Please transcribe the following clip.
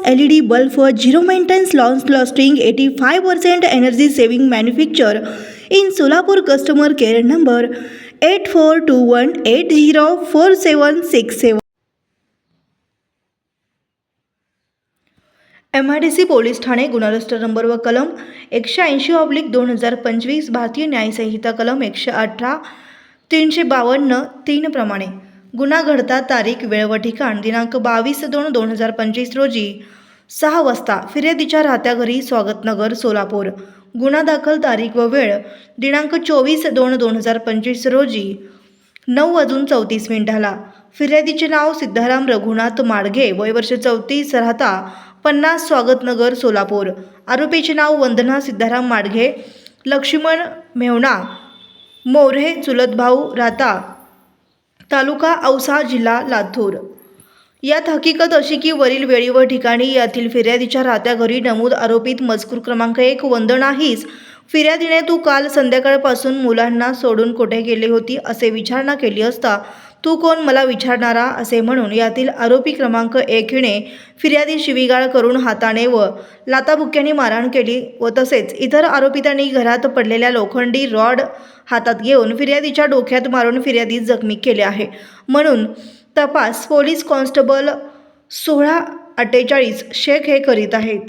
LED bulb for zero maintenance loss lasting 85% energy saving manufacture in Solapur. Customer care number 8421804767. MIDC police Thane गुन्हा register number व कलम 180/2025 भारतीय न्याय संहिता कलम 118 352 3 प्रमाणे गुन्हा घडता तारीख वेळ व ठिकाण दिनांक 22/2/2025 रोजी 6 वाजता फिर्यादीच्या राहत्या घरी स्वागतनगर सोलापूर. गुन्हा दाखल तारीख व वेळ दिनांक 24/2/2025 रोजी 9:34 फिर्यादीचे नाव सिद्धाराम रघुनाथ माडगे, वय वर्ष 34, राहता 50 स्वागतनगर सोलापूर. आरोपीचे नाव वंदना सिद्धाराम माडगे, लक्ष्मण मेव्हणा मोरे चुलत भाऊ, राहता तालुका औसा, जिल्हा लातूर. यात हकीकत अशी की वरील वेळी व ठिकाणी यातील फिर्यादीच्या राहत्या घरी नमूद आरोपित मजकूर क्रमांक 1 वंदना हीच फिर्यादीने तू काल संध्याकाळपासून मुलांना सोडून कुठे गेली होती असे विचारणा केली असता तू कोण मला विचारणारा असे म्हणून यातील आरोपी क्रमांक 1 हिने फिर्यादी शिवीगाळ करून हाताने व लाताबुक्क्याने मारहाण केली व तसेच इतर आरोपितांनी घरात पडलेल्या लोखंडी रॉड हातात घेऊन फिर्यादीच्या डोक्यात मारून फिर्यादी जखमी केले आहे म्हणून तपास पोलीस कॉन्स्टेबल 1648 शेख हे करीत आहेत.